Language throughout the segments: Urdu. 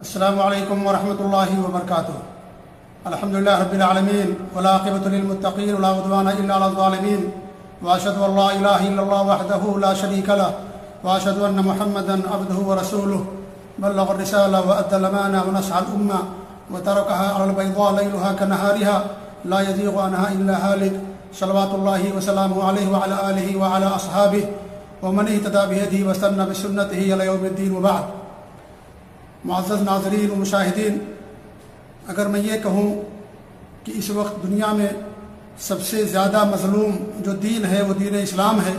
السلام علیکم ورحمۃ اللہ وبرکاتہ۔ الحمدللہ رب العالمین والعاقبۃ للمتقین ولا عدوان الا علی الظالمین، واشهد ان لا الہ الا اللہ وحدہ لا شریک لہ، واشهد ان محمدا عبدہ ورسولہ، بلغ الرسالہ وادى الامانہ ونصح الامہ وترکها علی البیضاء لیلها كنہارها لا یزیغ عنها الا هالک، صلوات اللہ وسلامہ علیہ وعلی آلہ وعلی اصحابہ ومن اہتدى بہدیہ واستنى بسنتہ الی یوم الدین، وبعد۔ معزز ناظرین و مشاہدین، اگر میں یہ کہوں کہ اس وقت دنیا میں سب سے زیادہ مظلوم جو دین ہے وہ دین اسلام ہے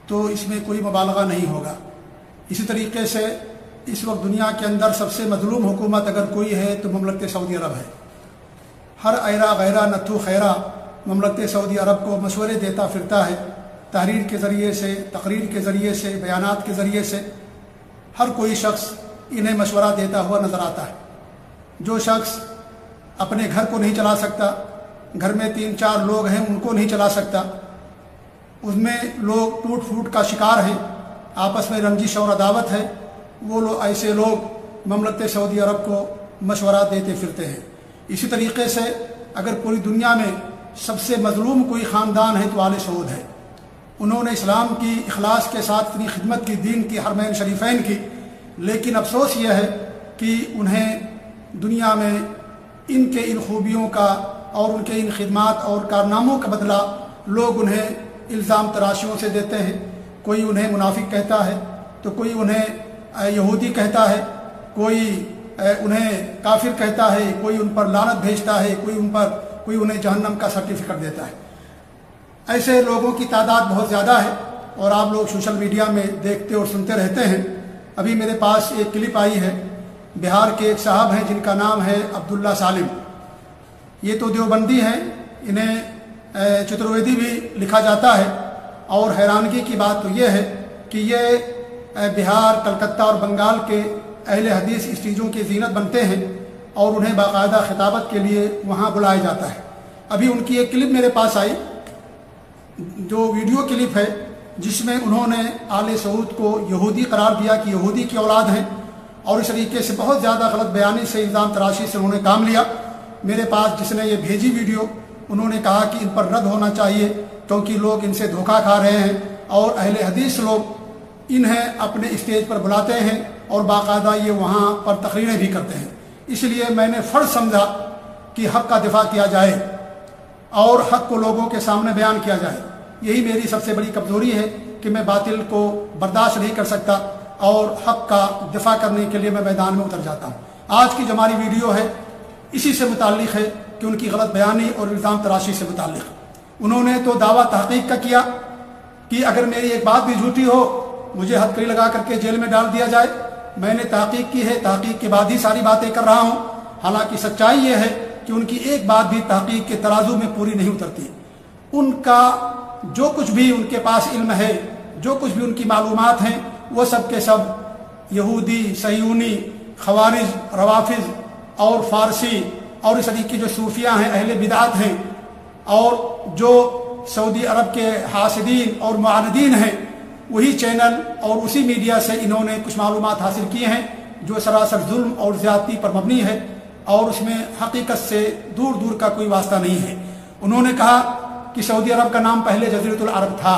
تو اس میں کوئی مبالغہ نہیں ہوگا۔ اسی طریقے سے اس وقت دنیا کے اندر سب سے مظلوم حکومت اگر کوئی ہے تو مملکت سعودی عرب ہے۔ ہر ایرا غیرہ نتھو خیرہ مملکت سعودی عرب کو مشورے دیتا پھرتا ہے، تحریر کے ذریعے سے، تقریر کے ذریعے سے، بیانات کے ذریعے سے ہر کوئی شخص انہیں مشورہ دیتا ہوا نظر آتا ہے۔ جو شخص اپنے گھر کو نہیں چلا سکتا، گھر میں 3-4 لوگ ہیں ان کو نہیں چلا سکتا، اس میں لوگ ٹوٹ پھوٹ کا شکار ہیں، آپس میں رنجش اور عداوت ہے، وہ لوگ ایسے لوگ مملکت سعودی عرب کو مشورہ دیتے پھرتے ہیں۔ اسی طریقے سے اگر پوری دنیا میں سب سے مظلوم کوئی خاندان ہے تو آل سعود ہے۔ انہوں نے اسلام کی اخلاص کے ساتھ اتنی خدمت کی، دین کی، حرمین شریفین کی، لیکن افسوس یہ ہے کہ انہیں دنیا میں ان کے ان خوبیوں کا اور ان کے ان خدمات اور کارناموں کا بدلہ لوگ انہیں الزام تراشیوں سے دیتے ہیں۔ کوئی انہیں منافق کہتا ہے تو کوئی انہیں یہودی کہتا ہے، کوئی انہیں کافر کہتا ہے، کوئی ان پر لعنت بھیجتا ہے، کوئی انہیں جہنم کا سرٹیفکیٹ دیتا ہے۔ ایسے لوگوں کی تعداد بہت زیادہ ہے اور آپ لوگ سوشل میڈیا میں دیکھتے اور سنتے رہتے ہیں۔ ابھی میرے پاس ایک کلپ آئی ہے، بہار کے ایک صاحب ہیں جن کا نام ہے عبداللہ سالم۔ یہ تو دیوبندی ہیں، انہیں چترویدی بھی لکھا جاتا ہے، اور حیرانگی کی بات تو یہ ہے کہ یہ بہار، کلکتہ اور بنگال کے اہل حدیث اس چیزوں کی زینت بنتے ہیں اور انہیں باقاعدہ خطابت کے لیے وہاں بلایا جاتا ہے۔ ابھی ان کی ایک کلپ میرے پاس آئی جو ویڈیو کلپ ہے، جس میں انہوں نے آل سعود کو یہودی قرار دیا کہ یہودی کی اولاد ہیں، اور اس طریقے سے بہت زیادہ غلط بیانی سے، الزام تراشی سے انہوں نے کام لیا۔ میرے پاس جس نے یہ بھیجی ویڈیو، انہوں نے کہا کہ ان پر رد ہونا چاہیے کیونکہ لوگ ان سے دھوکہ کھا رہے ہیں، اور اہل حدیث لوگ انہیں اپنے اسٹیج پر بلاتے ہیں اور باقاعدہ یہ وہاں پر تقریریں بھی کرتے ہیں۔ اس لیے میں نے فرض سمجھا کہ حق کا دفاع کیا جائے اور حق کو لوگوں کے سامنے بیان کیا جائے۔ یہی میری سب سے بڑی کمزوری ہے کہ میں باطل کو برداشت نہیں کر سکتا اور حق کا دفاع کرنے کے لیے میں میدان میں اتر جاتا ہوں۔ آج کی جو ہماری ویڈیو ہے اسی سے متعلق ہے کہ ان کی غلط بیانی اور الزام تراشی سے متعلق۔ انہوں نے تو دعویٰ تحقیق کا کیا کہ اگر میری ایک بات بھی جھوٹی ہو مجھے ہتھکڑی لگا کر کے جیل میں ڈال دیا جائے۔ میں نے تحقیق کی ہے، تحقیق کے بعد ہی ساری باتیں کر رہا ہوں۔ حالانکہ سچائی یہ ہے کہ ان کی ایک بات بھی تحقیق کے ترازو میں پوری نہیں اترتی۔ ان کا جو کچھ بھی ان کے پاس علم ہے، جو کچھ بھی ان کی معلومات ہیں، وہ سب کے سب یہودی، صہیونی، خوارج، روافظ اور فارسی اور اس طریقے جو صوفیہ ہیں، اہل بدعت ہیں، اور جو سعودی عرب کے حاسدین اور معاندین ہیں، وہی چینل اور اسی میڈیا سے انہوں نے کچھ معلومات حاصل کی ہیں جو سراسر ظلم اور زیادتی پر مبنی ہے اور اس میں حقیقت سے دور دور کا کوئی واسطہ نہیں ہے۔ انہوں نے کہا کہ سعودی عرب کا نام پہلے جزیرۃ العرب تھا۔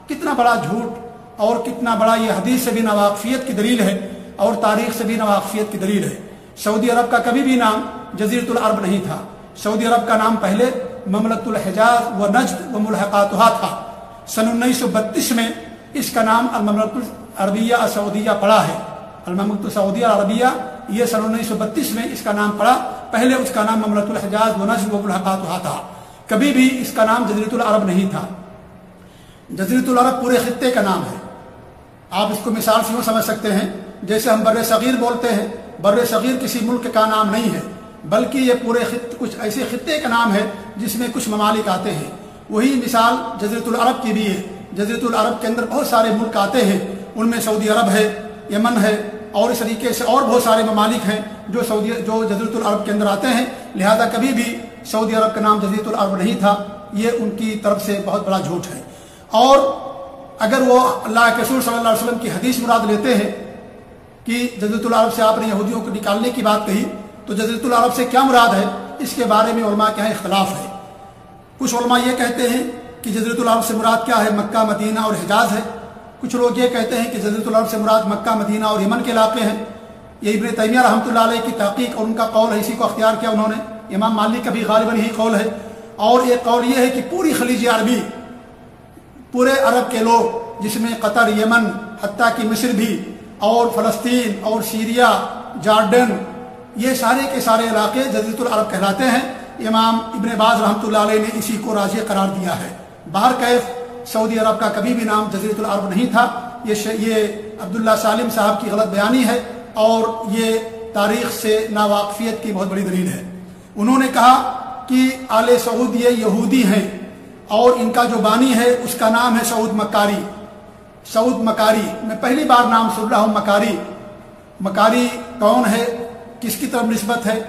کتنا بڑا جھوٹ اور کتنا بڑا یہ حدیث سے بھی ناواقفیت کی دلیل ہے اور تاریخ سے بھی ناواقفیت کی دلیل ہے۔ سعودی عرب کا کبھی بھی نام جزیرۃ العرب نہیں تھا۔ سعودی عرب کا نام پہلے مملکت الحجاز و نجد و ملحقاتها تھا۔ سن 1932 میں اس کا نام المملکۃ العربیہ السعودیہ پڑا ہے۔ المملکۃ السعودیہ العربیہ یہ سن 1932 میں اس کا نام پڑا، پہلے اس کا نام مملکت الحجاز و نجد و ملحقاتها تھا۔ کبھی بھی اس کا نام جزیرۃ العرب نہیں تھا۔ جزیرۃ العرب پورے خطے کا نام ہے۔ آپ اس کو مثال سے یوں سمجھ سکتے ہیں جیسے ہم بر صغیر بولتے ہیں، بر صغیر کسی ملک کا نام نہیں ہے بلکہ یہ پورے کچھ ایسے خطے کا نام ہے جس میں کچھ ممالک آتے ہیں۔ وہی مثال جزیرۃ العرب کی بھی ہے۔ جزیرۃ العرب کے اندر بہت سارے ملک آتے ہیں، ان میں سعودی عرب ہے، یمن ہے، اور اس طریقے سے اور بہت سارے ممالک ہیں جو جزیرۃ العرب کے اندر آتے ہیں۔ لہذا کبھی بھی سعودی عرب کا نام جزیرۃ العرب نہیں تھا۔ یہ ان کی طرف سے بہت بڑا جھوٹ ہے۔ اور اگر وہ اللہ کے رسول صلی اللہ علیہ وسلم کی حدیث مراد لیتے ہیں کہ جزیرۃ العرب سے آپ نے یہودیوں کو نکالنے کی بات کہی، تو جزیرۃ العرب سے کیا مراد ہے، اس کے بارے میں علماء کے یہاں اختلاف ہے۔ کچھ علماء یہ کہتے ہیں کہ جزیرۃ العرب سے مراد کیا ہے، مکہ، مدینہ اور حجاز ہے۔ کچھ لوگ یہ کہتے ہیں کہ جزیرۃ العرب سے مراد مکہ، مدینہ اور یمن کے علاقے ہیں۔ یہ ابن تیمیہ رحمۃ اللہ علیہ کی تحقیق اور ان کا قول ہے، اسی کو اختیار کیا انہوں نے۔ امام مالک کا بھی غالباً یہی قول ہے، اور ایک قول یہ ہے کہ پوری خلیج عربی، پورے عرب کے لوگ، جس میں قطر، یمن، حتیٰ کہ مصر بھی، اور فلسطین اور سیریا، جارڈن، یہ سارے کے سارے علاقے جزیرۃ العرب کہلاتے ہیں۔ امام ابن باز رحمۃ اللہ علیہ نے اسی کو راجح قرار دیا ہے۔ بہرکیف سعودی عرب کا کبھی بھی نام جزیرۃ العرب نہیں تھا۔ یہ عبداللہ سالم صاحب کی غلط بیانی ہے، اور یہ تاریخ سے ناواقفیت کی بہت بڑی دلیل ہے۔ انہوں نے کہا کہ آل سعود یہ یہودی ہیں، اور ان کا جو بانی ہے اس کا نام ہے سعود مکاری۔ سعود مکاری، میں پہلی بار نام سن رہا ہوں مکاری۔ مکاری کون ہے، کس کی طرف نسبت ہے،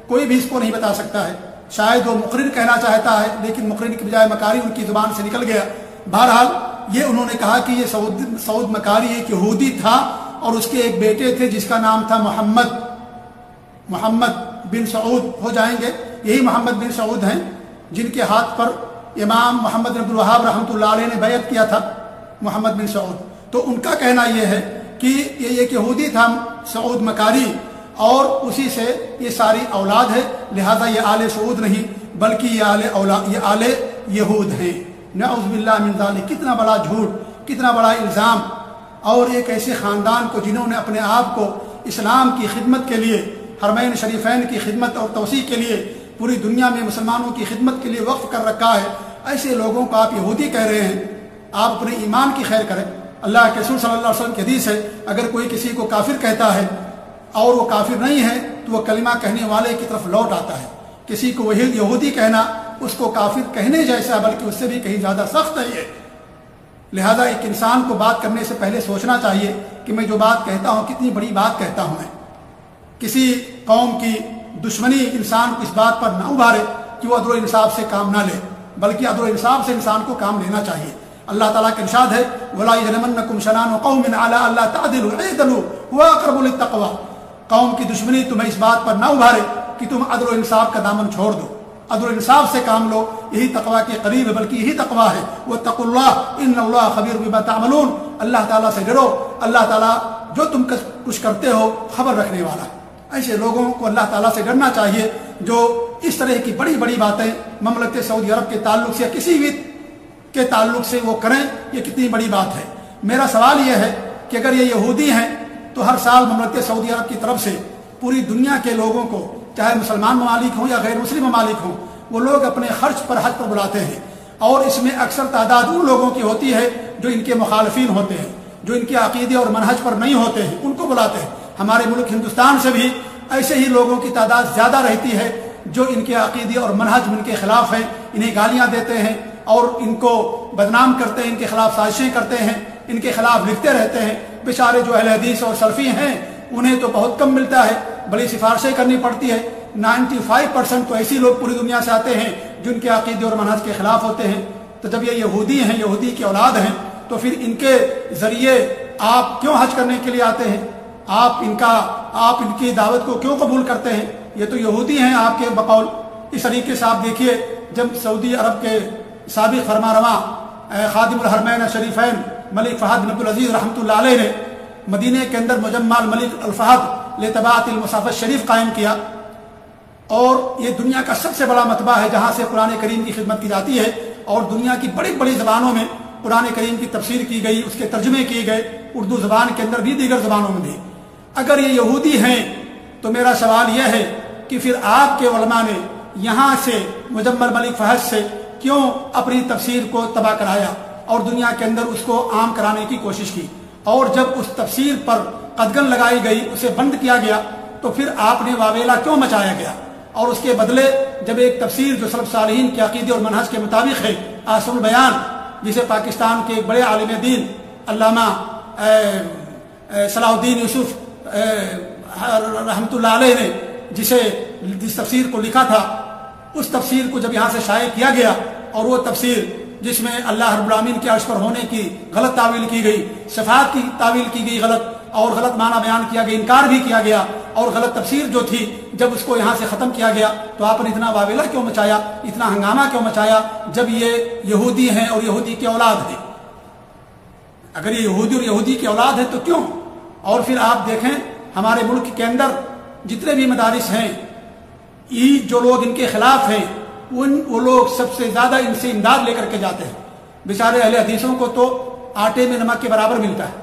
کوئی بھی اس کو نہیں بتا سکتا ہے۔ شاید وہ مقرر کہنا چاہتا ہے، لیکن مقرر کی بجائے مکاری ان کی زبان سے نکل گیا۔ بہرحال یہ انہوں نے کہا کہ یہ سعود مکاری ایک یہودی تھا، اور اس کے ایک بیٹے تھے جس کا نام تھا محمد بن سعود ہو جائیں گے۔ یہی محمد بن سعود ہیں جن کے ہاتھ پر امام محمد بن عبد الوہاب رحمۃ اللہ علیہ نے بیعت کیا تھا، محمد بن سعود۔ تو ان کا کہنا یہ ہے کہ یہ ایک یہودی تھا سعود مکاری، اور اسی سے یہ ساری اولاد ہے، لہذا یہ آل سعود نہیں بلکہ یہ آل یہود ہیں۔ نعوذ باللہ من ذالک، کتنا بڑا جھوٹ، کتنا بڑا الزام! اور ایک ایسے خاندان کو جنہوں نے اپنے آپ کو اسلام کی خدمت کے لیے، حرمین شریفین کی خدمت اور توسیع کے لیے، پوری دنیا میں مسلمانوں کی خدمت کے لیے وقف کر رکھا ہے، ایسے لوگوں کو آپ یہودی کہہ رہے ہیں۔ آپ اپنے ایمان کی خیر کریں۔ اللہ کے رسول صلی اللہ علیہ وسلم کی حدیث ہے، اگر کوئی کسی کو کافر کہتا ہے اور وہ کافر نہیں ہے تو وہ کلمہ کہنے والے کی طرف لوٹ آتا ہے۔ کسی کو وہی یہودی کہنا اس کو کافر کہنے جیسا، بلکہ اس سے بھی کہیں زیادہ سخت ہے یہ۔ لہذا ایک انسان کو بات کرنے سے پہلے سوچنا چاہیے کہ میں جو بات کہتا ہوں کتنی بڑی بات کہتا ہوں۔ میں کسی قوم کی دشمنی انسان کو اس بات پر نہ ابھارے کہ وہ عدل و انصاف سے کام نہ لے، بلکہ عدل و انصاف سے انسان کو کام لینا چاہیے۔ اللہ تعالیٰ کا ارشاد ہے، وَلَا يَجْرِمَنَّكُمْ شَنَآنُ قَوْمٍ عَلَىٰ أَلَّا تَعْدِلُوا اعْدِلُوا هُوَ أَقْرَبُ لِلتَّقْوَىٰ۔ قوم کی دشمنی تمہیں اس بات پر نہ ابھارے کہ تم عدل و انصاف کا دامن چھوڑ دو، عدل و انصاف سے کام لو، یہی تقویٰ کے قریب ہے، بلکہ یہی تقویٰ ہے۔ وَاتَّقُوا اللَّهَ إِنَّ اللَّهَ خَبِيرٌ بِمَا تَعْمَلُونَ۔ اللہ تعالیٰ سے ڈرو، اللہ تعالیٰ جو تم کچھ کرتے ہو خبر رکھنے والا۔ ایسے لوگوں کو اللہ تعالیٰ سے ڈرنا چاہیے جو اس طرح کی بڑی بڑی باتیں مملکت سعودی عرب کے تعلق سے یا کسی بھی کے تعلق سے وہ کریں، یہ کتنی بڑی بات ہے۔ میرا سوال یہ ہے کہ اگر یہ یہودی ہیں تو ہر سال مملکت سعودی عرب کی طرف سے پوری دنیا کے لوگوں کو، چاہے مسلمان ممالک ہوں یا غیر مسلم ممالک ہوں، وہ لوگ اپنے خرچ پر حج پر بلاتے ہیں، اور اس میں اکثر تعداد ان لوگوں کی ہوتی ہے جو ان کے مخالفین ہوتے ہیں، جو ان کے عقیدے اور منہج پر نہیں ہوتے ہیں، ان کو بلاتے ہیں۔ ہمارے ملک ہندوستان سے بھی ایسے ہی لوگوں کی تعداد زیادہ رہتی ہے جو ان کے عقیدے اور منہج ان کے خلاف ہیں، انہیں گالیاں دیتے ہیں اور ان کو بدنام کرتے ہیں، ان کے خلاف سازشیں کرتے ہیں، ان کے خلاف لکھتے رہتے ہیں۔ بیچارے جو اہل حدیث اور سلفی ہیں انہیں تو بہت کم ملتا ہے، بڑی سفارشیں کرنی پڑتی ہے۔ 95% تو ایسی لوگ پوری دنیا سے آتے ہیں جن کے عقیدے اور منہج کے خلاف ہوتے ہیں۔ تو جب یہ یہودی ہیں، یہودی کی اولاد ہیں، تو پھر ان کے ذریعے آپ کیوں حج کرنے کے لیے آتے ہیں؟ آپ ان کی دعوت کو کیوں قبول کرتے ہیں؟ یہ تو یہودی ہیں آپ کے بقول۔ اس طریقے سے آپ دیکھیے، جب سعودی عرب کے سابق فرمانرواں خادم الحرمین شریفین ملک فہد بن عبدالعزیز رحمۃ اللہ علیہ نے مدینہ کے اندر مجمع الملک الفہد لطباعت المصحف شریف قائم کیا، اور یہ دنیا کا سب سے بڑا مطبع ہے جہاں سے قرآن کریم کی خدمت کی جاتی ہے، اور دنیا کی بڑی بڑی زبانوں میں قرآن کریم کی تفسیر کی گئی، اس کے ترجمے کیے گئے، اردو زبان کے اندر بھی، دیگر زبانوں میں بھی۔ اگر یہ یہودی ہیں تو میرا سوال یہ ہے کہ پھر آپ کے علماء نے یہاں سے مجمع الملک فہد سے کیوں اپنی تفسیر کو تباہ کرایا اور دنیا کے اندر اس کو عام کرانے کی کوشش کی؟ اور جب اس تفسیر پر قدغن لگائی گئی، اسے بند کیا گیا، تو پھر آپ نے واویلا کیوں مچایا گیا؟ اور اس کے بدلے جب ایک تفسیر جو سلف صالحین کے عقیدے اور منہج کے مطابق ہے، احسن البیان، جسے پاکستان کے ایک بڑے عالم دین علامہ صلاح الدین یوسف رحمۃ اللہ علیہ نے جس تفسیر کو لکھا تھا، اس تفسیر کو جب یہاں سے شائع کیا گیا، اور وہ تفسیر جس میں اللہ رب العالمین کے عرش پر ہونے کی غلط تعویل کی گئی، صفات کی تعویل کی گئی غلط، اور غلط معنی بیان کیا گیا، انکار بھی کیا گیا، اور غلط تفسیر جو تھی جب اس کو یہاں سے ختم کیا گیا تو آپ نے اتنا واویلا کیوں مچایا، اتنا ہنگامہ کیوں مچایا، جب یہ یہودی ہیں اور یہودی کی اولاد ہیں؟ اگر یہ یہودی اور یہودی کی اولاد ہے تو کیوں؟ اور پھر آپ دیکھیں ہمارے ملک کے اندر جتنے بھی مدارس ہیں، جو لوگ ان کے خلاف ہیں وہ لوگ سب سے زیادہ ان سے امداد لے کر کے جاتے ہیں۔ بیچارے اہل حدیثوں کو تو آٹے میں نمک کے برابر ملتا ہے،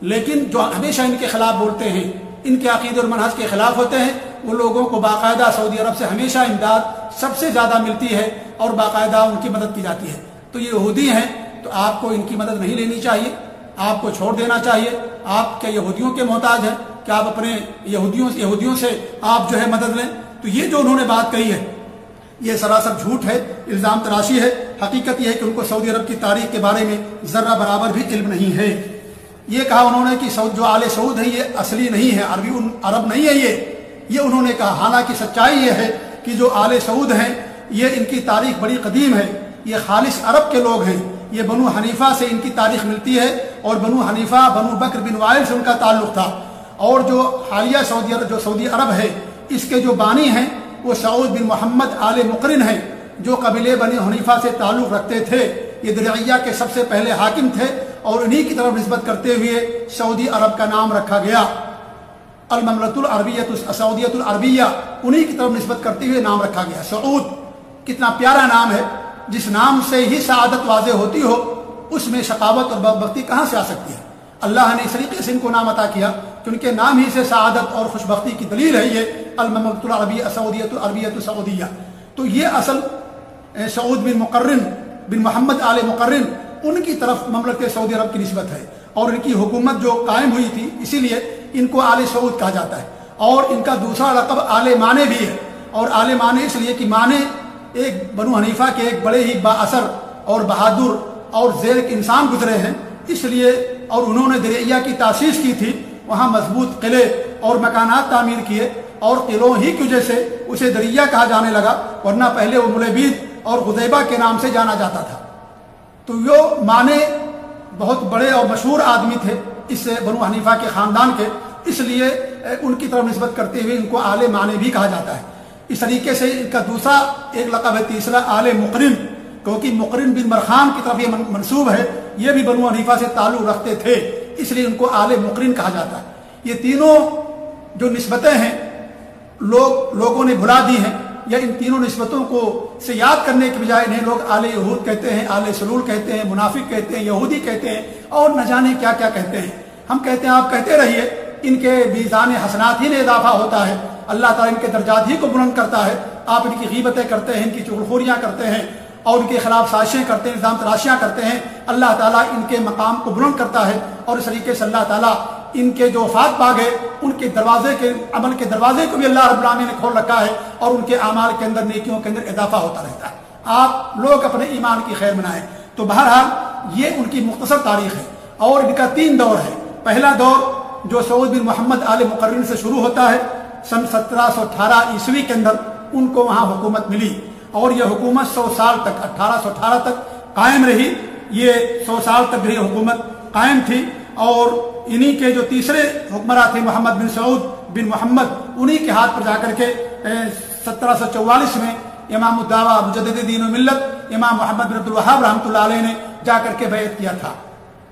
لیکن جو ہمیشہ ان کے خلاف بولتے ہیں، ان کے عقیدے اور منہج کے خلاف ہوتے ہیں، وہ لوگوں کو باقاعدہ سعودی عرب سے ہمیشہ امداد سب سے زیادہ ملتی ہے اور باقاعدہ ان کی مدد کی جاتی ہے۔ تو یہ یہودی ہیں تو آپ کو ان کی مدد نہیں لینی چاہیے، آپ کو چھوڑ دینا چاہیے۔ آپ کیا یہودیوں کے محتاج ہیں کہ آپ اپنے یہودیوں سے آپ جو ہے مدد لیں؟ تو یہ جو انہوں نے بات کہی ہے یہ سراسر جھوٹ ہے، الزام تراشی ہے۔ حقیقت یہ ہے کہ ان کو سعودی عرب کی تاریخ کے بارے میں ذرہ برابر بھی علم نہیں ہے۔ یہ کہا انہوں نے کہ جو آل سعود ہے یہ اصلی نہیں ہے، عرب نہیں ہے یہ انہوں نے کہا۔ حالانکہ سچائی یہ ہے کہ جو آل سعود ہیں یہ ان کی تاریخ بڑی قدیم ہے، یہ خالص عرب کے لوگ ہیں، یہ بنو حنیفہ سے ان کی تاریخ ملتی ہے، اور بنو حنیفہ بنو بکر بن وائل سے ان کا تعلق تھا۔ اور جو حالیہ سعودی عرب ہے اس کے جو بانی ہیں وہ سعود بن محمد آل مقرن ہیں، جو قبیلے بنی حنیفہ سے تعلق رکھتے تھے۔ یہ درعیہ کے سب سے پہلے حاکم تھے اور انہی کی طرف نسبت کرتے ہوئے سعودی عرب کا نام رکھا گیا، المملکۃ العربیہ سعودیۃ العربیہ، انہی کی طرف نسبت کرتے ہوئے نام رکھا گیا۔ سعود کتنا پیارا نام ہے، جس نام سے ہی سعادت واضح ہوتی ہو اس میں شقاوت اور بدبختی کہاں سے آ سکتی ہے؟ اللہ نے اس طریقے سے ان کو نام عطا کیا کہ ان کے نام ہی سے سعادت اور خوشبختی کی دلیل ہے یہ المملکۃ العربیہ سعودیۃ العربیہ سعودیہ۔ تو یہ اصل سعود بن مقرن بن محمد آل مقرن ان کی طرف مملکت سعودی عرب کی نسبت ہے، اور ان کی حکومت جو قائم ہوئی تھی اسی لیے ان کو آل سعود کہا جاتا ہے۔ اور ان کا دوسرا لقب آل مانے بھی ہے، اور آل مانے اس لیے کہ مانے ایک بنو حنیفہ کے ایک بڑے ہی با اثر اور بہادر اور ذیل انسان گزرے ہیں، اس لیے اور انہوں نے درعیہ کی تاسیس کی تھی، وہاں مضبوط قلعے اور مکانات تعمیر کیے، اور قلعوں ہی کی وجہ سے اسے درعیہ کہا جانے لگا، ورنہ پہلے وہ ملیبید اور غزیبہ کے نام سے جانا جاتا تھا۔ تو یہ مانے بہت بڑے اور مشہور آدمی تھے اس بنو حنیفہ کے خاندان کے، اس لیے ان کی طرف نسبت کرتے ہوئے ان کو آل مانے بھی کہا جاتا ہے۔ اس طریقے سے ان کا دوسرا ایک لقب ہے تیسرا آل مقرن، کیونکہ مقرن بن مرخان کی طرف یہ منسوب ہے، یہ بھی بنو حنیفہ سے تعلق رکھتے تھے، اس لیے ان کو آل مقرن کہا جاتا ہے۔ یہ تینوں جو نسبتیں ہیں لوگوں نے بھلا دی ہیں، یا ان تینوں نسبتوں کو سے یاد کرنے کے بجائے انہیں لوگ آل یہود کہتے ہیں، آل سلول کہتے ہیں، منافق کہتے ہیں، یہودی کہتے ہیں، اور نہ جانے کیا کیا کہتے ہیں۔ ہم کہتے ہیں آپ کہتے رہیے، ان کے میزان حسنات ہی میں اضافہ ہوتا ہے، اللہ تعالیٰ ان کے درجات ہی کو بلند کرتا ہے۔ آپ ان کی غیبتیں کرتے ہیں، ان کی چغلخوریاں کرتے ہیں، اور ان کے خلاف سازشیں کرتے ہیں، الزام تراشیاں کرتے ہیں، اللہ تعالیٰ ان کے مقام کو بلند کرتا ہے، اور اس طریقے سے اللہ تعالیٰ ان کے جو وفات پا گئے ان کے دروازے کے عمل کے دروازے کو بھی اللہ رب العالمین نے کھول رکھا ہے، اور ان کے اعمال کے اندر نیکیوں کے اندر اضافہ ہوتا رہتا ہے۔ آپ لوگ اپنے ایمان کی خیر منائیں۔ تو بہرحال یہ ان کی مختصر تاریخ ہے، اور ان کا 3 دور ہے۔ پہلا دور جو سعود بن محمد آل مقرن سے شروع ہوتا ہے، سن 1718 عیسوی کے اندر ان کو وہاں حکومت ملی، اور یہ حکومت 100 سال تک 1818 تک قائم رہی۔ یہ 100 سال تک بھی حکومت قائم تھی، اور انہی کے جو تیسرے حکمراں تھے محمد بن سعود بن محمد، انہی کے ہاتھ پر جا کر کے 1744 میں امام الدعوہ مجدد دین و ملت امام محمد بن عبد الوہاب رحمۃ اللہ علیہ نے جا کر کے بیعت کیا تھا۔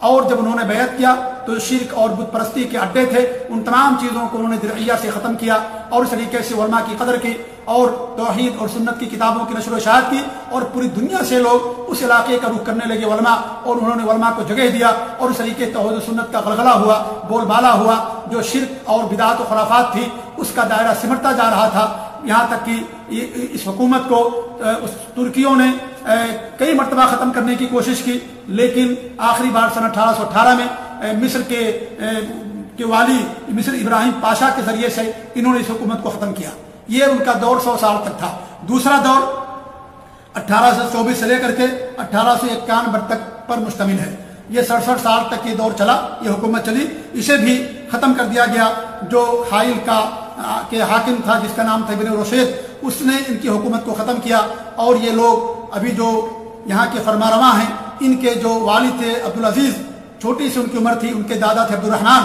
اور جب انہوں نے بیعت کیا تو شرک اور بت پرستی کے اڈے تھے، ان تمام چیزوں کو انہوں نے درعیہ سے ختم کیا، اور اس طریقے سے علماء کی قدر کی، اور توحید اور سنت کی کتابوں کی نشر و اشاعت کی، اور پوری دنیا سے لوگ اس علاقے کا رخ کرنے لگے علماء، اور انہوں نے علماء کو جگہ دیا، اور اس طریقے توحید و سنت کا غلغلہ ہوا، بول بالا ہوا۔ جو شرک اور بدعت و خرافات تھی اس کا دائرہ سمٹتا جا رہا تھا، یہاں تک کہ اس حکومت کو ترکیوں نے کئی مرتبہ ختم کرنے کی کوشش کی، لیکن آخری بار سن 1818 میں مصر کے والی مصر ابراہیم پاشا کے ذریعے سے انہوں نے اس حکومت کو ختم کیا۔ یہ ان کا دور 100 سال تک تھا۔ دوسرا دور 1824 سے لے کر کے 1851 تک پر مشتمل ہے۔ یہ 67 سال تک یہ دور چلا، یہ حکومت چلی، اسے بھی ختم کر دیا گیا۔ جو حائل کے حاکم تھا جس کا نام تھا ابن رشید، اس نے ان کی حکومت کو ختم کیا، اور یہ لوگ ابھی جو یہاں کے فرمانروا ہیں، ان کے جو والد تھے عبدالعزیز، چھوٹی سی ان کی عمر تھی، ان کے دادا تھے عبد الرحمن،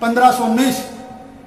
1519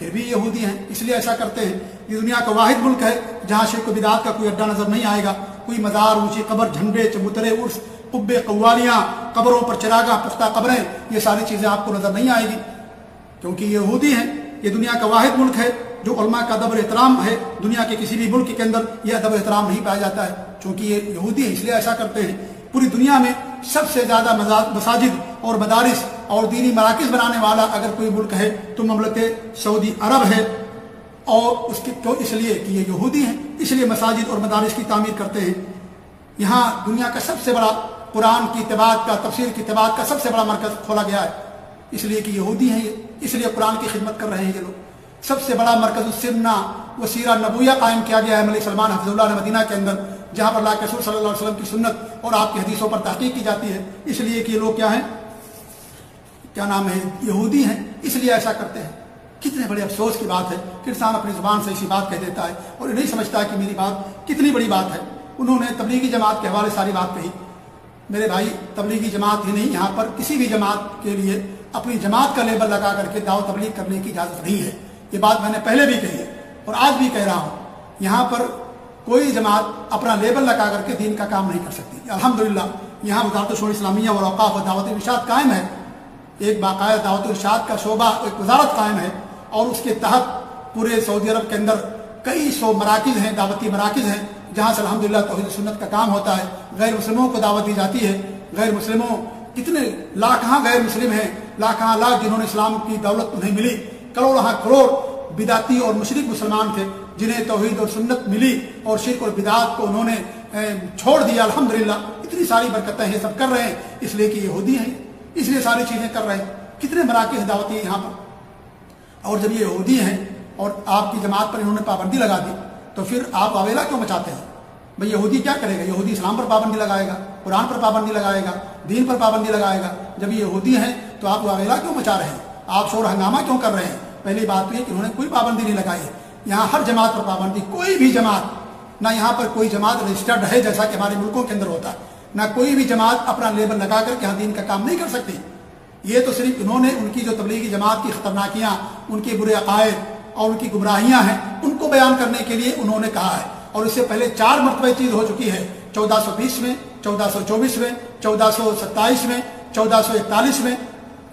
پھر بھی یہودی ہیں، اس لیے ایسا کرتے ہیں۔ یہ دنیا کا واحد ملک ہے جہاں شرک و بدعات کا کوئی اڈا نظر نہیں آئے گا، کوئی مزار، اونچی قبر، جھنڈے، چبوترے، عرس، قبے، قوالیاں، قبروں پر چراغاں، پختہ قبریں، یہ ساری چیزیں آپ کو نظر نہیں آئے گی، کیونکہ یہ یہودی ہیں۔ یہ دنیا کا واحد ملک ہے جو علماء کا ادب و احترام ہے، دنیا کے کسی بھی ملک کے اندر یہ ادب و احترام نہیں پایا جاتا ہے، چونکہ یہ یہودی ہیں اس لیے ایسا کرتے ہیں۔ پوری دنیا میں سب سے زیادہ مساجد اور مدارس اور دینی مراکز بنانے والا اگر کوئی ملک ہے تو مملکت سعودی عرب ہے، اور اس کی تو اس لیے کہ یہ یہودی ہیں، اس لیے مساجد اور مدارس کی تعمیر کرتے ہیں۔ یہاں دنیا کا سب سے بڑا قرآن کی طباعت کا، تفسیر کی طباعت کا سب سے بڑا مرکز کھولا گیا ہے، اس لیے کہ یہودی ہیں یہ، اس لیے قرآن کی خدمت کر رہے ہیں یہ لوگ۔ سب سے بڑا مرکز السنہ و سیرہ نبویہ قائم کیا گیا ہے ملک سلمان حفظ اللہ نے مدینہ کے اندر، جہاں پر اللہ کے رسول صلی اللہ علیہ وسلم کی سنت اور آپ کی حدیثوں پر تحقیق کی جاتی ہے، اس لیے کہ یہ لوگ کیا ہیں، کیا نام ہے، یہودی ہیں، اس لیے ایسا کرتے ہیں۔ کتنے بڑے افسوس کی بات ہے کہ انسان اپنی زبان سے اسی بات کہہ دیتا ہے اور یہ نہیں سمجھتا کہ میری بات کتنی بڑی بات ہے۔ انہوں نے تبلیغی جماعت کے حوالے ساری بات کہی۔ میرے بھائی، تبلیغی جماعت ہی نہیں، یہاں پر کسی بھی جماعت کے لیے اپنی جماعت کا لیبل لگا کر کے دعوت تبلیغ کرنے کی اجازت نہیں ہے۔ یہ بات میں نے پہلے بھی کہی ہے اور آج بھی کہہ رہا ہوں، یہاں پر کوئی جماعت اپنا لیبل لگا کر کے دین کا کام نہیں کر سکتی۔ الحمدللہ یہاں وزارت شؤون اسلامیہ اور اوقاف و دعوت ارشاد قائم ہے، ایک باقاعدہ دعوت ارشاد کا شعبہ، ایک وزارت قائم ہے، اور اس کے تحت پورے سعودی عرب کے اندر کئی سو مراکز ہیں، دعوتی مراکز ہیں، جہاں سے الحمدللہ توحید و سنت کا کام ہوتا ہے، غیر مسلموں کو دعوت دی جاتی ہے۔ غیر مسلموں کتنے لاکھاں غیر مسلم ہیں، لاکھاں لاکھ جنہوں نے اسلام کی دولت انہیں ملی، کروڑاں کروڑ بدعتی اور مشرک مسلمان تھے جنہیں توحید اور سنت ملی اور شرک اور بدعات کو انہوں نے چھوڑ دیا۔ الحمدللہ اتنی ساری برکتیں ہیں، سب کر رہے ہیں اس لیے کہ یہودی ہیں، اس لیے ساری چیزیں کر رہے ہیں۔ کتنے مراکز دعوتی ہیں یہاں پر، اور جب یہ یہودی ہیں اور آپ کی جماعت پر انہوں نے پابندی لگا دی تو پھر آپ واویلا کیوں مچاتے ہیں؟ بھئی یہودی کیا کرے گا؟ یہودی اسلام پر پابندی لگائے گا، قرآن پر پابندی لگائے گا، دین پر پابندی لگائے گا۔ جب یہ یہودی ہیں تو آپ واویلا کیوں مچا رہے ہیں؟ آپ شور ہنگامہ کیوں کر رہے ہیں؟ پہلی بات تو یہ کہ انہوں نے کوئی پابندی نہیں لگائی ہے، یہاں ہر جماعت پر پابندی، کوئی بھی جماعت، نہ یہاں پر کوئی جماعت رجسٹرڈ ہے جیسا کہ ہمارے ملکوں کے اندر ہوتا ہے، نہ کوئی بھی جماعت اپنا لیبل لگا کر کے یہاں دین کا کام نہیں کر سکتی۔ یہ تو صرف انہوں نے ان کی جو تبلیغی جماعت کی خطرناکیاں، ان کے برے عقائد اور ان کی گمراہیاں ہیں، ان کو بیان کرنے کے لیے انہوں نے کہا ہے، اور اس سے پہلے 4 مرتبہ چیز ہو چکی ہے، 1420 میں، 1424 میں، 1427 میں، 1441 میں،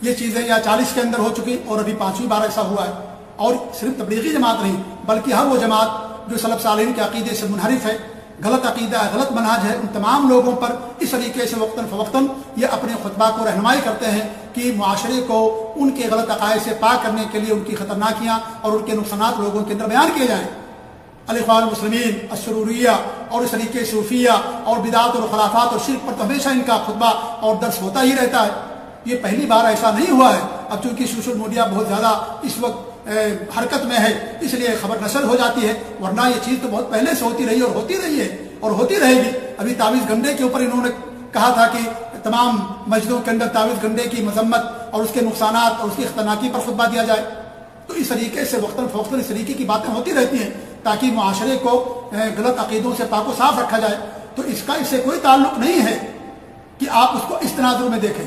یہ چیزیں یا 40 کے اندر ہو چکی، اور ابھی 5ویں بار ایسا ہوا ہے۔ اور صرف تبلیغی جماعت نہیں بلکہ ہر وہ جماعت جو سلف صالحین کے عقیدے سے منحرف ہے، غلط عقیدہ ہے، غلط منہج ہے، ان تمام لوگوں پر اس طریقے سے وقتاً فوقتاً یہ اپنے خطبہ کو رہنمائی کرتے ہیں کہ معاشرے کو ان کے غلط عقائد سے پاک کرنے کے لیے ان کی خطرناکیاں اور ان کے نقصانات لوگوں کے اندر بیان کیے جائیں۔ الاخوان المسلمین، السروریہ اور اس طریقے صوفیہ اور بدعات اور خرافات اور شرک پر تو ہمیشہ ان کا خطبہ اور درس ہوتا ہی رہتا ہے۔ یہ پہلی بار ایسا نہیں ہوا ہے، اب چونکہ سوشل میڈیا بہت زیادہ اس وقت حرکت میں ہے اس لیے خبر نشر ہو جاتی ہے، ورنہ یہ چیز تو بہت پہلے سے ہوتی رہی اور ہوتی رہی ہے اور ہوتی رہے گی۔ ابھی تعویذ گنڈے کے اوپر انہوں نے کہا تھا کہ تمام مسجدوں کے اندر تعویذ گنڈے کی مذمت اور اس کے نقصانات اور اس کی خطرناکی پر خطبہ دیا جائے۔ تو اس طریقے سے وقتاً فوقتاً اس طریقے کی باتیں ہوتی رہتی ہیں تاکہ معاشرے کو غلط عقیدوں سے پاک و صاف رکھا جائے۔ تو اس کا اس سے کوئی تعلق نہیں ہے کہ آپ اس کو اس تناظر میں دیکھیں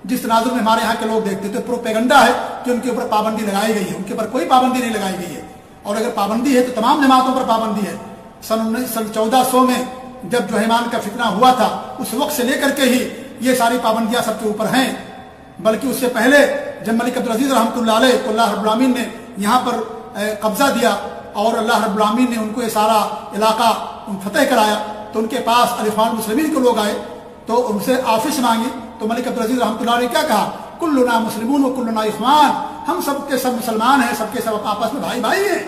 جس تناظر میں ہمارے یہاں کے لوگ دیکھتے ہیں۔ تو پروپیگنڈا ہے کہ ان کے اوپر پابندی لگائی گئی ہے، ان کے اوپر کوئی پابندی نہیں لگائی گئی ہے، اور اگر پابندی ہے تو تمام جماعتوں پر پابندی ہے۔ سن 1400 میں جب جوہیمان کا فتنہ ہوا تھا اس وقت سے لے کر کے ہی یہ ساری پابندیاں سب کے اوپر ہیں، بلکہ اس سے پہلے جب ملک عبدالعزیز رحمۃ اللہ علیہ کو اللہ رب العالمین نے یہاں پر قبضہ دیا اور اللہ رب العالمین نے ان کو یہ سارا علاقہ فتح کرایا، تو ان کے پاس الاخوان المسلمین کے لوگ آئے تو ان سے آفس مانگی، تو ملک عبدالعزیز رحمۃ اللہ علیہ کیا کہا؟ کلنا مسلمون و کلنا اخوان، ہم سب کے سب مسلمان ہیں، سب کے سب آپس میں بھائی بھائی ہیں،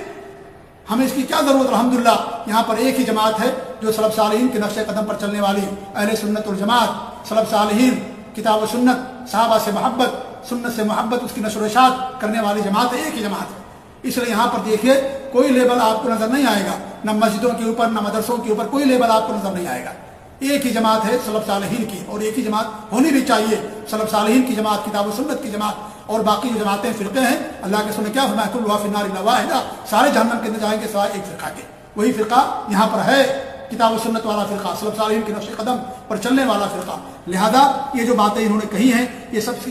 ہمیں اس کی کیا ضرورت؟ الحمدللہ یہاں پر ایک ہی جماعت ہے جو سلف صالحین کے نقش قدم پر چلنے والی اہل سنت والجماعت، سلف صالحین کتاب و سنت، صحابہ سے محبت، سنت سے محبت، اس کی نشر و اشاعت کرنے والی جماعت ہے، ایک ہی جماعت ہے۔ اس لیے یہاں پر دیکھیے کوئی لیبل آپ کو نظر نہیں آئے گا، نہ مسجدوں کے اوپر نہ مدرسوں کے اوپر کوئی لیبل آپ کو نظر نہیں آئے گا۔ ایک ہی جماعت ہے سلف صالحین کی، اور ایک ہی جماعت ہونی بھی چاہیے، سلف صالحین کی جماعت، کتاب و سنت کی جماعت، اور باقی جو جماعتیں فرقے ہیں اللہ کے رسول نے کیا فرمایا؟ کل فی النار الا واحدہ، سارے جہنم کے اندر جائیں گے سوائے ایک فرقہ کے۔ وہی فرقہ یہاں پر ہے، کتاب و سنت والا فرقہ، سلف صالحین کے نقش قدم پر چلنے والا فرقہ۔ لہذا یہ جو باتیں انہوں نے کہی ہیں یہ سب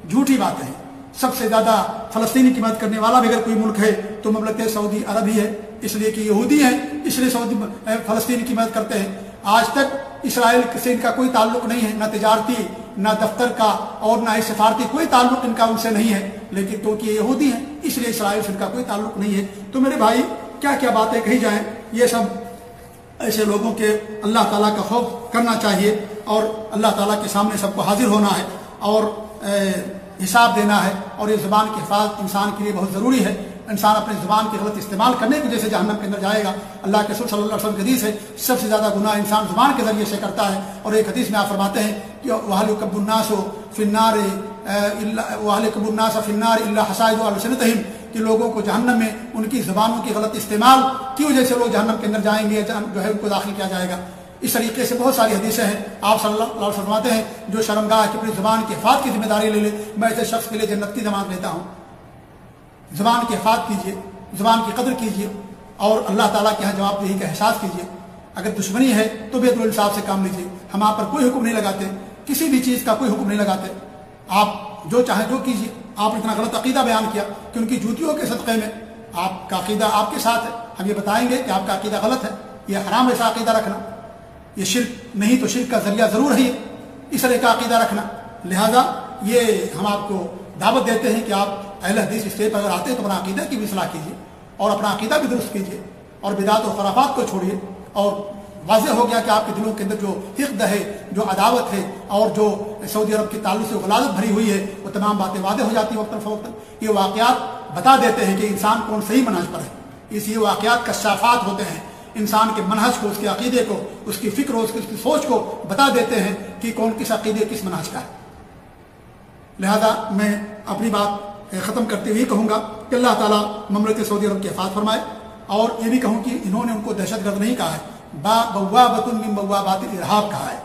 جھوٹی باتیں ہیں، سب سے زیادہ فلسطینی کی مدد کرنے والا بھی اگر کوئی ملک ہے تو مملکت سعودی عرب ہی ہے، اس لیے کہ یہودی ہیں، اس لیے سعودی فلسطین کی مدد کرتے ہیں۔ آج تک اسرائیل سے ان کا کوئی تعلق نہیں ہے، نہ تجارتی نہ دفتر کا اور نہ سفارتی کوئی تعلق ان کا ان سے نہیں ہے، لیکن کیونکہ یہ یہودی ہیں اس لیے اسرائیل سے ان کا کوئی تعلق نہیں ہے۔ تو میرے بھائی کیا کیا باتیں کہی جائیں، یہ سب ایسے لوگوں کے اللہ تعالیٰ کا خوف کرنا چاہیے اور اللہ تعالیٰ کے سامنے سب کو حاضر ہونا ہے اور حساب دینا ہے، اور یہ زبان کی حفاظت انسان کے لیے بہت ضروری ہے۔ انسان اپنے زبان کے غلط استعمال کرنے کی وجہ سے جہنم کے اندر جائے گا۔ اللہ کے رسول صلی اللہ علیہ وسلم کی حدیث ہے سب سے زیادہ گناہ انسان زبان کے ذریعے سے کرتا ہے، اور ایک حدیث میں آپ فرماتے ہیں کہ وَأَهْلُكَبُّ النَّاسُ فِي النَّارِ وَأَهْلُكَبُّ النَّاسَ فِي النَّارِ إِلَّا حَصَائِدُ أَلْسِنَتِهِمْ، کہ لوگوں کو جہنم میں ان کی زبانوں کی غلط استعمال کی وجہ سے لوگ جہنم کے اندر جائیں گے، جو ہے ان کو داخل کیا جائے گا۔ اس طریقے سے بہت ساری حدیثیں ہیں۔ آپ صلی اللہ علیہ وسلم فرماتے ہیں جو شرمگاہ کی اپنی زبان کی حفاظت کی ذمہ داری لے لے، میں ایسے شخص کے لیے جنت کی ضمانت لیتا ہوں۔ زبان کی حفاظت کیجیے، زبان کی قدر کیجیے اور اللہ تعالیٰ کے یہاں جواب دہی کا احساس کیجیے۔ اگر دشمنی ہے تو بے الانصاف سے کام لیجیے۔ ہم آپ پر کوئی حکم نہیں لگاتے، کسی بھی چیز کا کوئی حکم نہیں لگاتے، آپ جو چاہیں جو کیجیے۔ آپ نے اتنا غلط عقیدہ بیان کیا کہ ان کی جوتیوں کے صدقے میں آپ کا عقیدہ آپ کے ساتھ ہے، ہم یہ بتائیں گے کہ آپ کا عقیدہ غلط ہے، یہ حرام ایسا عقیدہ رکھنا، یہ شرک نہیں تو شرک کا ذریعہ ضرور ہے اس طرح کا عقیدہ رکھنا۔ لہذا یہ ہم آپ کو دعوت دیتے ہیں کہ آپ اہل حدیث اسٹیج پر اگر آتے ہیں تو اپنا عقیدہ کی بھی اصلاح کیجیے اور اپنا عقیدہ بھی درست کیجیے اور بدعت و خرافات کو چھوڑیے۔ اور واضح ہو گیا کہ آپ کے دلوں کے اندر جو حقد ہے، جو عداوت ہے اور جو سعودی عرب کے تعلق سے غلاظت بھری ہوئی ہے، وہ تمام باتیں واضح ہو جاتی ہیں وقتاً فوقتاً۔ یہ واقعات بتا دیتے ہیں کہ انسان کون صحیح منہج پر ہے۔ اس یہ واقعات کشافات ہوتے ہیں، انسان کے منہج کو، اس کے عقیدے کو، اس کی فکر اور اس کی سوچ کو بتا دیتے ہیں کہ کون کس عقیدے کس منہج کا ہے۔ لہذا میں اپنی بات ختم کرتے ہوئے کہوں گا کہ اللہ تعالیٰ مملکت سعودی عرب کی حفاظت فرمائے، اور یہ بھی کہوں کہ انہوں نے ان کو دہشت گرد نہیں کہا ہے، بوابۃ من بوابات الارہاب کہا ہے،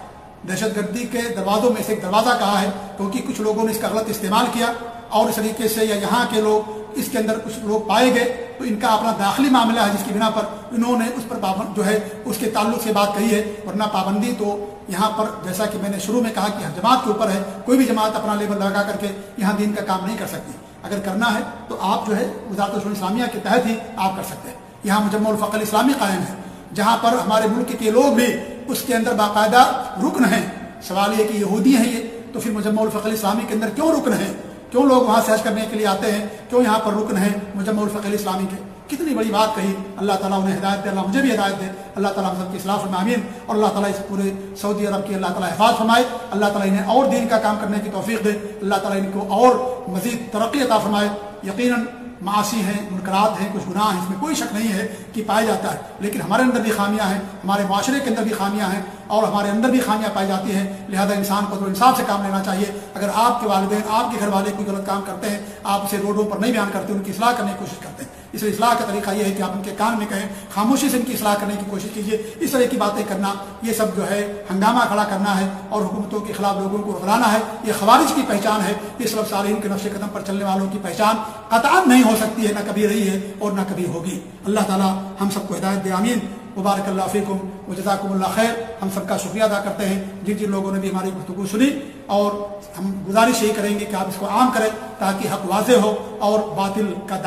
دہشت گردی کے دروازوں میں سے ایک دروازہ کہا ہے، کیونکہ کچھ لوگوں نے اس کا غلط استعمال کیا اور اس طریقے سے یا یہاں کے لوگ اس کے اندر کچھ لوگ پائے گئے تو ان کا اپنا داخلی معاملہ ہے جس کی بنا پر انہوں نے اس پر پابند جو ہے اس کے تعلق سے بات کہی ہے، ورنہ پابندی تو یہاں پر جیسا کہ میں نے شروع میں کہا کہ ہر جماعت کے اوپر ہے، کوئی بھی جماعت اپنا لیبل لگا کر کے یہاں دین کا کام نہیں کر سکتی۔ اگر کرنا ہے تو آپ جو ہے وزارت الشؤون اسلامیہ کے تحت ہی آپ کر سکتے ہیں۔ یہاں مجمع الفقہ الاسلامی قائم ہے جہاں پر ہمارے ملک کے لوگ بھی اس کے اندر باقاعدہ رکن ہیں۔ سوال یہ کہ یہودی ہیں یہ، تو پھر مجمع الفقہ الاسلامی کے اندر کیوں رکن ہیں؟ کیوں لوگ وہاں سے حج کرنے کے لیے آتے ہیں؟ کیوں یہاں پر رکن ہیں مجمع الفقہ الاسلامی کے؟ کتنی بڑی بات کہی، اللہ تعالیٰ انہیں ہدایت دے، اللہ مجھے بھی ہدایت دے، اللہ تعالیٰ ہم سب کی اصلاح فرمائے، آمین۔ اور اللہ تعالیٰ اس پورے سعودی عرب کی اللہ تعالیٰ حفاظت فرمائے، اللہ تعالیٰ انہیں اور دین کا کام کرنے کی توفیق دے، اللہ تعالیٰ ان کو اور مزید ترقی عطا فرمائے۔ یقیناً معاصی ہیں، منکرات ہیں، کچھ گناہ ہیں، اس میں کوئی شک نہیں ہے کہ پایا جاتا ہے، لیکن ہمارے اندر بھی خامیاں ہیں، ہمارے معاشرے کے اندر بھی خامیاں ہیں اور ہمارے اندر بھی خامیاں پائی جاتی ہیں۔ لہذا انسان کو تو انصاف سے کام لینا چاہیے۔ اگر آپ کے والدین، آپ کے گھر والے کوئی غلط کام کرتے ہیں، آپ اسے روڈوں پر نہیں بیان کرتے، ان کی اصلاح کرنے کی کوشش کرتے ہیں۔ اس لیے اصلاح کا طریقہ یہ ہے کہ آپ ان کے کان میں کہیں، خاموشی سے ان کی اصلاح کرنے کی کوشش کیجیے۔ اس طرح کی باتیں کرنا، یہ سب جو ہے ہنگامہ کھڑا کرنا ہے اور حکومتوں کے خلاف لوگوں کو رغلانا ہے، یہ خوارج کی پہچان ہے، یہ سلف صالحین کے نقش قدم پر چلنے والوں کی پہچان قطعاً نہیں ہو سکتی ہے، نہ کبھی رہی ہے اور نہ کبھی ہوگی۔ اللہ تعالیٰ ہم سب کو ہدایت دے، آمین۔ مبارک اللہ فیکم و جزاکم اللہ خیر۔ ہم سب کا شکریہ ادا کرتے ہیں جن جن لوگوں نے بھی ہماری گفتگو سنی، اور ہم گزارش یہی کریں گے کہ آپ اس کو عام کریں تاکہ حق واضح ہو اور باطل کا